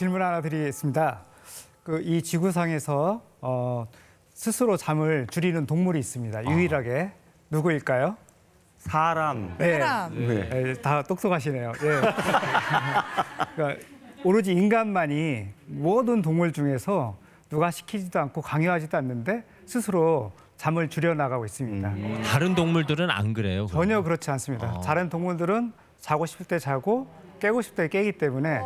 질문 하나 드리겠습니다. 이 지구상에서 스스로 잠을 줄이는 동물이 있습니다. 유일하게 누구일까요? 사람. 네, 사람. 네, 다 똑똑하시네요. 예. 그러니까 오로지 인간만이 모든 동물 중에서 누가 시키지도 않고 강요하지도 않는데 스스로 잠을 줄여 나가고 있습니다. 다른 동물들은 안 그래요? 그럼? 전혀 그렇지 않습니다. 다른 동물들은 자고 싶을 때 자고 깨고 싶을 때 깨기 때문에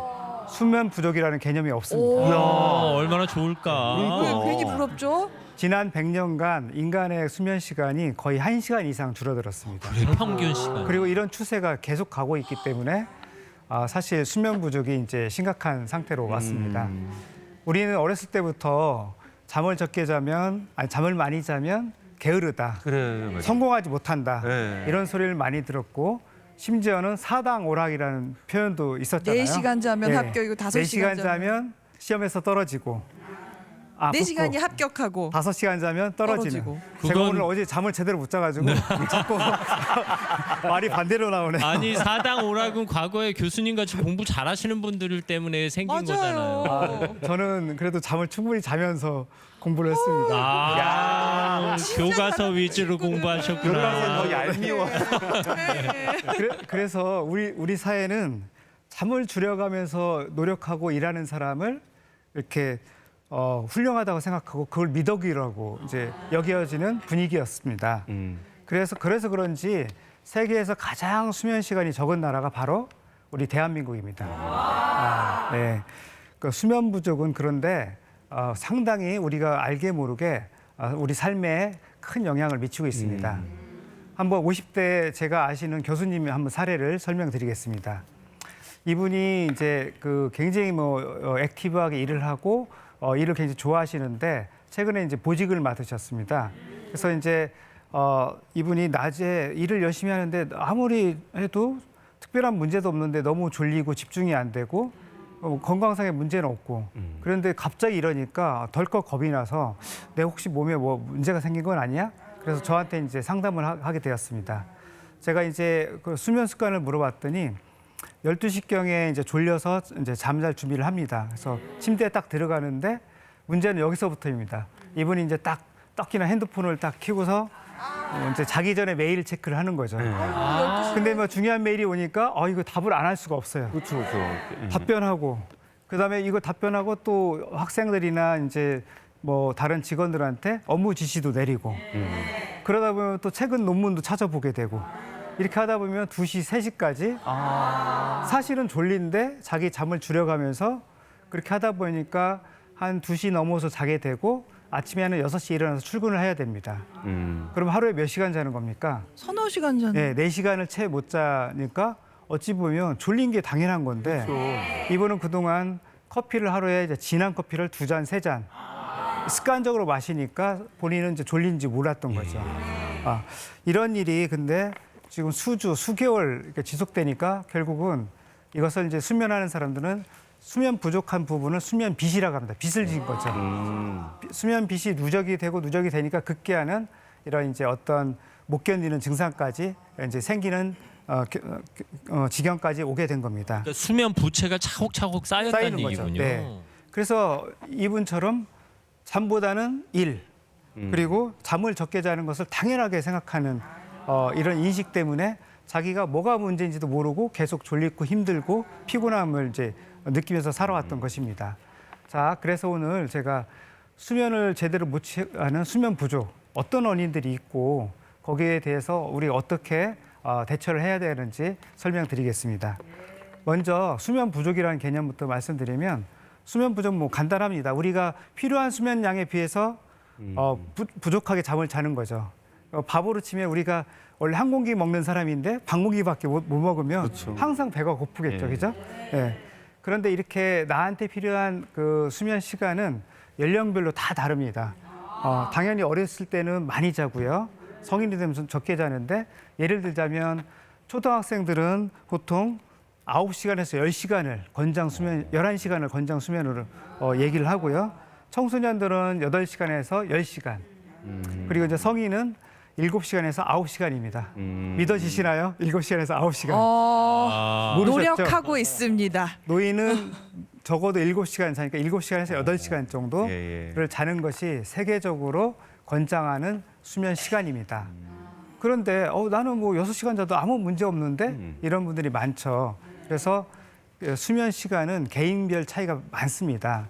수면 부족이라는 개념이 없습니다. 이야, 얼마나 좋을까? 왜 괜히 부럽죠? 지난 100년간 인간의 수면 시간이 거의 1시간 이상 줄어들었습니다. 그래, 평균 시간. 그리고 이런 추세가 계속 가고 있기 때문에 사실 수면 부족이 이제 심각한 상태로 왔습니다. 우리는 어렸을 때부터 잠을 적게 자면, 아니 잠을 많이 자면 게으르다, 그래, 맞아. 성공하지 못한다 네. 이런 소리를 많이 들었고 심지어는 사당오락이라는 표현도 있었잖아요. 4시간 자면 예. 합격이고 5시간 4시간 자면 시험에서 떨어지고 4시간이 합격하고 5시간 자면 떨어지는. 떨어지고. 제가 그건- 오늘 어제 잠을 제대로 못 자가지고 자꾸 말이 반대로 나오네. 아니 사당 오락은 과거에 교수님 같이 공부 잘하시는 분들 때문에 생긴 거잖아요. 맞아요. 저는 그래도 잠을 충분히 자면서 공부를 했습니다. 아, 교과서 위주로 교과서는 공부하셨구나. 더 얄미워. 그래서 우리 사회는 잠을 줄여가면서 노력하고 일하는 사람을 이렇게 훌륭하다고 생각하고 그걸 미덕이라고 이제 여겨지는 분위기였습니다. 그래서 그런지 세계에서 가장 수면 시간이 적은 나라가 바로 우리 대한민국입니다. 네. 그 수면 부족은 그런데 상당히 우리가 알게 모르게 우리 삶에 큰 영향을 미치고 있습니다. 한번 50대 제가 아시는 교수님의 한번 사례를 설명드리겠습니다. 이분이 이제 굉장히 액티브하게 일을 하고 일을 굉장히 좋아하시는데 최근에 이제 보직을 맡으셨습니다. 그래서 이제 이분이 낮에 일을 열심히 하는데 아무리 해도 특별한 문제도 없는데 너무 졸리고 집중이 안 되고 건강상의 문제는 없고 그런데 갑자기 이러니까 덜컥 겁이 나서 내 혹시 몸에 뭐 문제가 생긴 건 아니야? 그래서 저한테 이제 상담을 하게 되었습니다. 제가 이제 그 수면 습관을 물어봤더니 12시경에 이제 졸려서 이제 잠잘 준비를 합니다. 그래서 침대에 딱 들어가는데 문제는 여기서부터입니다. 이분이 이제 딱 떡이나 핸드폰을 딱 켜고서 이제 자기 전에 메일 체크를 하는 거죠. 근데 뭐 중요한 메일이 오니까 이거 답을 안 할 수가 없어요. 그렇죠, 답변하고 그다음에 이거 답변하고 또 학생들이나 이제 뭐 다른 직원들한테 업무 지시도 내리고 그러다 보면 또 최근 논문도 찾아보게 되고 이렇게 하다 보면 2시, 3시까지 사실은 졸린데 자기 잠을 줄여가면서 그렇게 하다 보니까 한 2시 넘어서 자게 되고 아침에는 6시에 일어나서 출근을 해야 됩니다. 그럼 하루에 몇 시간 자는 겁니까? 서너 시간 전. 네, 4시간을 채 못 자니까 어찌 보면 졸린 게 당연한 건데 이분은 그동안 커피를 하루에 이제 진한 커피를 2잔, 3잔 습관적으로 마시니까 본인은 이제 졸린지 몰랐던 거죠. 이런 일이 근데 지금 수개월 이렇게 지속되니까 결국은 이것을 이제 수면하는 사람들은 수면 부족한 부분을 수면 빚이라고 합니다. 빚을 진 거죠. 수면 빚이 누적이 되니까 급기야는 이런 이제 어떤 못 견디는 증상까지 이제 생기는 지경까지 오게 된 겁니다. 그러니까 수면 부채가 차곡차곡 쌓였다는 쌓이는 거죠. 얘기군요. 네. 그래서 이분처럼 잠보다는 일 그리고 잠을 적게 자는 것을 당연하게 생각하는 이런 인식 때문에 자기가 뭐가 문제인지도 모르고 계속 졸리고 힘들고 피곤함을 이제 느끼면서 살아왔던 것입니다. 자, 그래서 오늘 제가 수면을 제대로 못 취하는 수면 부족 어떤 원인들이 있고 거기에 대해서 우리가 어떻게 대처를 해야 되는지 설명드리겠습니다. 먼저 수면 부족이라는 개념부터 말씀드리면 수면 부족 뭐 간단합니다. 우리가 필요한 수면량에 비해서 부족하게 잠을 자는 거죠. 밥으로 치면 우리가 원래 한 공기 먹는 사람인데 반 공기밖에 못 먹으면 그렇죠. 항상 배가 고프겠죠, 예. 그죠? 예. 그런데 이렇게 나한테 필요한 그 수면 시간은 연령별로 다 다릅니다. 당연히 어렸을 때는 많이 자고요. 성인이 되면 좀 적게 자는데 예를 들자면 초등학생들은 보통 9시간에서 10시간을 권장 수면, 11시간을 권장 수면으로 얘기를 하고요. 청소년들은 8시간에서 10시간. 그리고 이제 성인은 7시간에서 9시간입니다. 믿어지시나요? 7시간에서 9시간. 아, 모르셨죠? 노력하고 있습니다. 노인은 적어도 7시간 자니까 7시간에서 8시간 정도를 예, 예. 자는 것이 세계적으로 권장하는 수면 시간입니다. 그런데 나는 뭐 6시간 자도 아무 문제 없는데 이런 분들이 많죠. 그래서 수면 시간은 개인별 차이가 많습니다.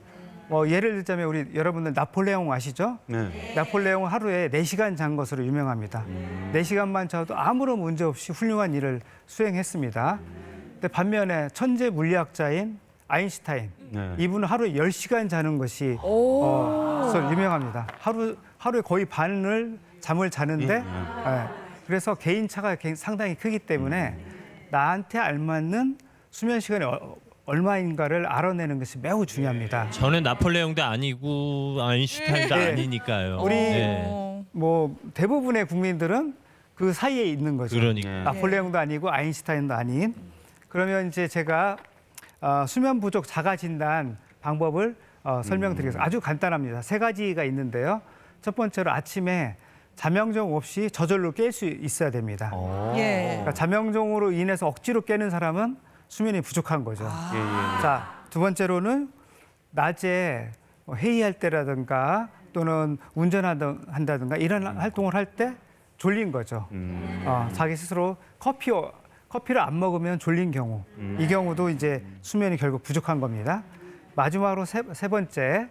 예를 들자면 우리 여러분들 나폴레옹 아시죠? 네. 나폴레옹은 하루에 4시간 잔 것으로 유명합니다. 4시간만 자도 아무런 문제 없이 훌륭한 일을 수행했습니다. 근데 반면에 천재 물리학자인 아인슈타인, 네. 이분은 하루에 10시간 자는 것이 유명합니다. 하루에 거의 반을 잠을 자는데 그래서 개인차가 상당히 크기 때문에 나한테 알맞는 수면 시간이 얼마인가를 알아내는 것이 매우 중요합니다. 저는 나폴레옹도 아니고 아인슈타인도 네. 아니니까요. 우리 네. 뭐 대부분의 국민들은 그 사이에 있는 거죠. 그러니까. 나폴레옹도 아니고 아인슈타인도 아닌. 그러면 이제 제가 수면 부족 자가 진단 방법을 설명드리겠습니다. 아주 간단합니다. 3가지가 있는데요. 첫 번째로 아침에 자명종 없이 저절로 깰 수 있어야 됩니다. 예. 그러니까 자명종으로 인해서 억지로 깨는 사람은 수면이 부족한 거죠. 예, 예. 자, 두 번째로는 낮에 회의할 때라든가 또는 운전한다든가 이런 활동을 할 때 졸린 거죠. 자기 스스로 커피를 안 먹으면 졸린 경우. 이 경우도 이제 수면이 결국 부족한 겁니다. 마지막으로 세 번째,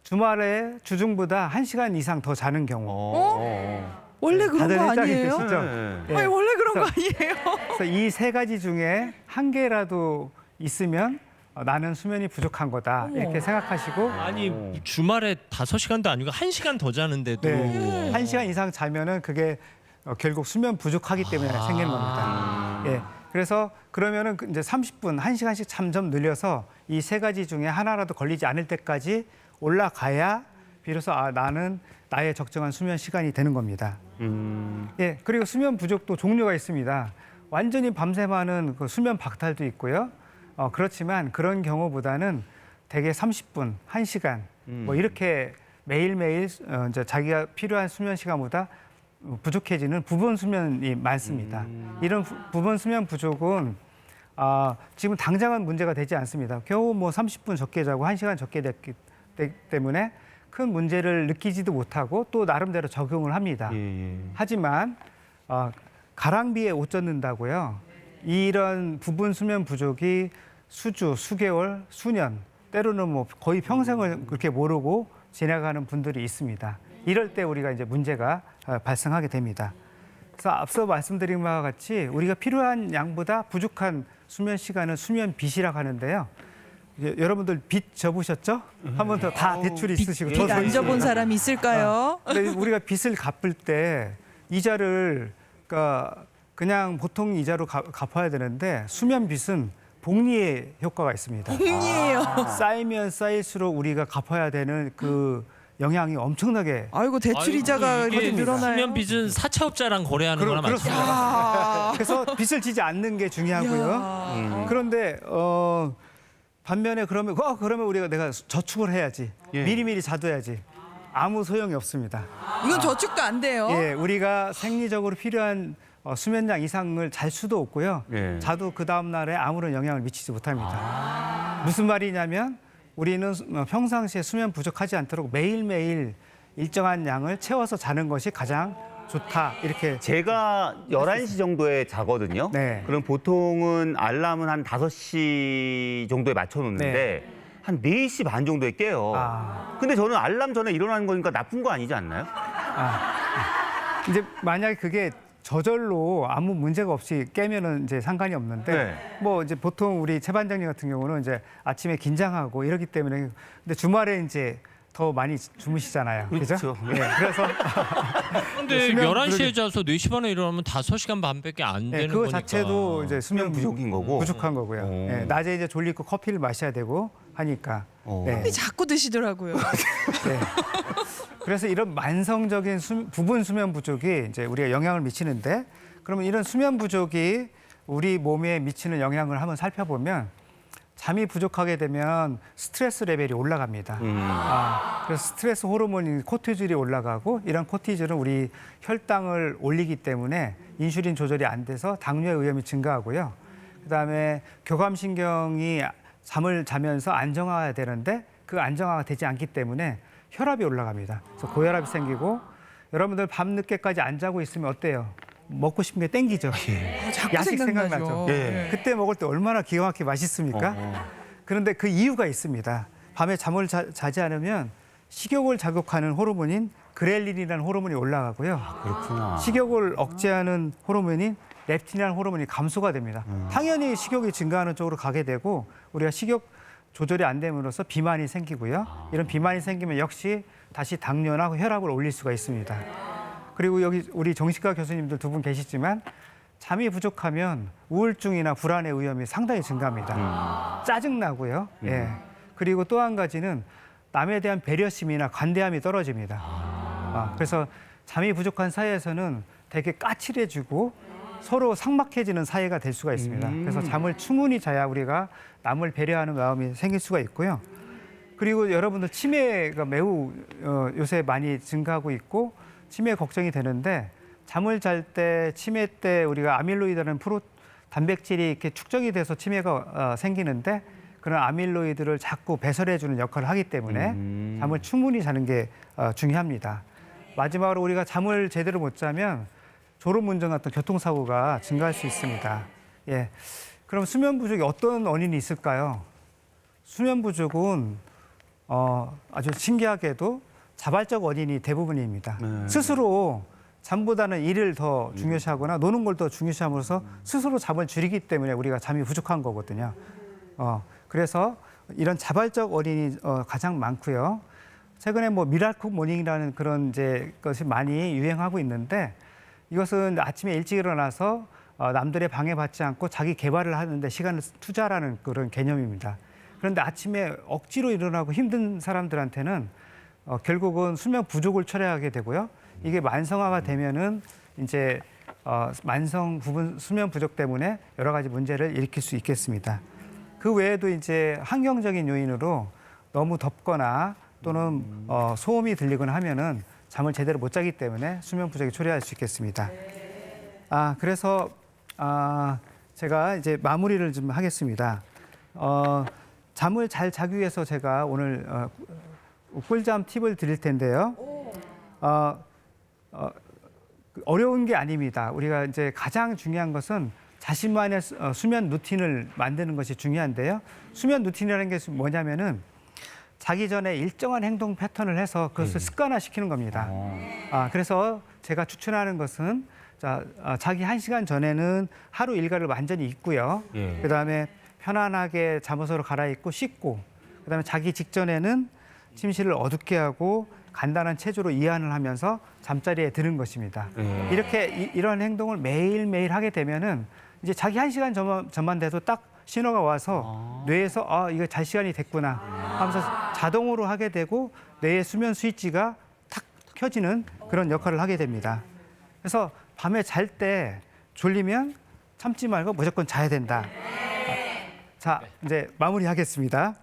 주말에 주중보다 1시간 이상 더 자는 경우. 원래 그런 다들 거 일장이 아니에요? 되시죠? 네. 예. 아니, 원래 그런 거 아니에요? 그래서 이 3가지 중에 한 개라도 있으면 나는 수면이 부족한 거다. 이렇게 생각하시고 아니 주말에 5시간도 아니고 1시간 더 자는데도 네. 1시간 이상 자면은 그게 결국 수면 부족하기 때문에 생기는 겁니다. 예. 그래서 그러면은 이제 30분, 1시간씩 점점 늘려서 이 3가지 중에 하나라도 걸리지 않을 때까지 올라가야 비로소 나는 나의 적정한 수면 시간이 되는 겁니다. 예. 그리고 수면 부족도 종류가 있습니다. 완전히 밤새만은 그 수면 박탈도 있고요. 그렇지만 그런 경우보다는 대개 30분, 1시간 뭐 이렇게 매일매일 이제 자기가 필요한 수면 시간보다 부족해지는 부분 수면이 많습니다. 이런 부분 수면 부족은 지금 당장은 문제가 되지 않습니다. 겨우 뭐 30분 적게 자고 1시간 적게 됐기 때문에 큰 문제를 느끼지도 못하고 또 나름대로 적용을 합니다. 예, 예. 하지만 가랑비에 옷 젖는다고요. 이런 부분 수면 부족이 수주, 수개월, 수년, 때로는 뭐 거의 평생을 그렇게 모르고 지나가는 분들이 있습니다. 이럴 때 우리가 이제 문제가 발생하게 됩니다. 그래서 앞서 말씀드린 바와 같이 우리가 필요한 양보다 부족한 수면 시간은 수면 빚이라고 하는데요. 여러분들 빚 접으셨죠? 한 번 더 다 대출 있으시고 빚 안 져본 사람이 있을까요? 근데 우리가 빚을 갚을 때 이자를 그냥 보통 이자로 갚아야 되는데 수면 빚은 복리의 효과가 있습니다. 복리예요. 쌓이면 쌓일수록 우리가 갚아야 되는 그 영향이 엄청나게 아이고 대출 이자가 아이고, 이게 늘어나요. 수면 빚은 사채업자랑 거래하는 거나 그렇습니다. 마찬가지예요. 그래서 빚을 지지 않는 게 중요하고요. 그런데 반면에 그러면 내가 저축을 해야지. 예. 미리미리 자둬야지. 아무 소용이 없습니다. 이건 저축도 안 돼요. 예, 우리가 생리적으로 필요한 수면량 이상을 잘 수도 없고요. 예. 자도 그 다음 날에 아무런 영향을 미치지 못합니다. 무슨 말이냐면 우리는 평상시에 수면 부족하지 않도록 매일매일 일정한 양을 채워서 자는 것이 가장 좋다. 이렇게 제가 11시 정도에 자거든요. 네. 그럼 보통은 알람은 한 5시 정도에 맞춰놓는데 네. 한 4시 반 정도에 깨요. 근데 저는 알람 전에 일어나는 거니까 나쁜 거 아니지 않나요? 이제 만약에 그게 저절로 아무 문제가 없이 깨면은 이제 상관이 없는데 네. 뭐 이제 보통 우리 최 반장님 같은 경우는 이제 아침에 긴장하고 이러기 때문에 근데 주말에 이제 더 많이 주무시잖아요. 그죠? 그렇죠. 예. 그래서 근데 수면 11시에 자서 4시 반에 일어나면 5시간 반밖에 안 예, 되는 그거 거니까. 자체도 이제 수면 부족인 거고. 부족한 거고요. 오. 예, 낮에 이제 졸리고 커피를 마셔야 되고 하니까. 오. 네. 자꾸 드시더라고요. 네. 그래서 이런 만성적인 부분 수면 부족이 이제 우리가 영향을 미치는데 그러면 이런 수면 부족이 우리 몸에 미치는 영향을 한번 살펴보면 잠이 부족하게 되면 스트레스 레벨이 올라갑니다. 그래서 스트레스 호르몬인 코티졸이 올라가고 이런 코티졸은 우리 혈당을 올리기 때문에 인슐린 조절이 안 돼서 당뇨의 위험이 증가하고요. 그다음에 교감신경이 잠을 자면서 안정화가 되는데 그 안정화가 되지 않기 때문에 혈압이 올라갑니다. 그래서 고혈압이 생기고 여러분들 밤 늦게까지 안 자고 있으면 어때요? 먹고 싶은 게 땡기죠. 자꾸 야식 생각나죠. 생각나죠. 예. 그때 먹을 때 얼마나 기가 막히게 맛있습니까? 그런데 그 이유가 있습니다. 밤에 잠을 자지 않으면 식욕을 자극하는 호르몬인 그렐린이라는 호르몬이 올라가고요. 그렇구나. 식욕을 억제하는 호르몬인 렙틴이라는 호르몬이 감소가 됩니다. 당연히 식욕이 증가하는 쪽으로 가게 되고 우리가 식욕 조절이 안 됨으로써 비만이 생기고요. 이런 비만이 생기면 역시 다시 당뇨나 혈압을 올릴 수가 있습니다. 그리고 여기 우리 정신과 교수님들 두 분 계시지만 잠이 부족하면 우울증이나 불안의 위험이 상당히 증가합니다. 짜증나고요. 예. 그리고 또 한 가지는 남에 대한 배려심이나 관대함이 떨어집니다. 그래서 잠이 부족한 사이에서는 되게 까칠해지고 서로 삭막해지는 사이가 될 수가 있습니다. 그래서 잠을 충분히 자야 우리가 남을 배려하는 마음이 생길 수가 있고요. 그리고 여러분들 치매가 매우 요새 많이 증가하고 있고 치매 걱정이 되는데 잠을 잘 때 치매 때 우리가 아밀로이드라는 단백질이 이렇게 축적이 돼서 치매가 생기는데 그런 아밀로이드를 자꾸 배설해주는 역할을 하기 때문에 잠을 충분히 자는 게 중요합니다. 마지막으로 우리가 잠을 제대로 못 자면 졸음운전 같은 교통사고가 증가할 수 있습니다. 예. 그럼 수면 부족이 어떤 원인이 있을까요? 수면 부족은 아주 신기하게도 자발적 원인이 대부분입니다. 스스로 잠보다는 일을 더 중요시하거나 노는 걸 더 중요시함으로써 스스로 잠을 줄이기 때문에 우리가 잠이 부족한 거거든요. 그래서 이런 자발적 원인이 가장 많고요. 최근에 뭐 미라클 모닝이라는 그런 이제 것이 많이 유행하고 있는데 이것은 아침에 일찍 일어나서 남들의 방해받지 않고 자기 개발을 하는데 시간을 투자라는 그런 개념입니다. 그런데 아침에 억지로 일어나고 힘든 사람들한테는 결국은 수면 부족을 초래하게 되고요. 이게 만성화가 되면은 이제 만성 수면 부족 때문에 여러 가지 문제를 일으킬 수 있겠습니다. 그 외에도 이제 환경적인 요인으로 너무 덥거나 또는 소음이 들리거나 하면은 잠을 제대로 못 자기 때문에 수면 부족이 초래할 수 있겠습니다. 그래서 제가 이제 마무리를 좀 하겠습니다. 잠을 잘 자기 위해서 제가 오늘 꿀잠 팁을 드릴 텐데요. 어려운 게 아닙니다. 우리가 이제 가장 중요한 것은 자신만의 수면 루틴을 만드는 것이 중요한데요. 수면 루틴이라는 게 뭐냐면은 자기 전에 일정한 행동 패턴을 해서 그것을 습관화시키는 겁니다. 그래서 제가 추천하는 것은 자기 1시간 전에는 하루 일과를 완전히 잊고요. 그다음에 편안하게 잠옷으로 갈아입고 씻고 그다음에 자기 직전에는 침실을 어둡게 하고 간단한 체조로 이완을 하면서 잠자리에 드는 것입니다. 이렇게 이런 행동을 매일매일 하게 되면은 이제 자기 1시간 전만 돼도 딱 신호가 와서 뇌에서 이거 잘 시간이 됐구나 하면서 자동으로 하게 되고 뇌의 수면 스위치가 탁 켜지는 그런 역할을 하게 됩니다. 그래서 밤에 잘 때 졸리면 참지 말고 무조건 자야 된다. 자, 이제 마무리하겠습니다.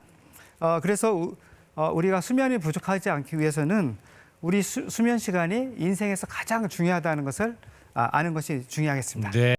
그래서 우리가 수면이 부족하지 않기 위해서는 우리 수면 시간이 인생에서 가장 중요하다는 것을 아는 것이 중요하겠습니다. 네.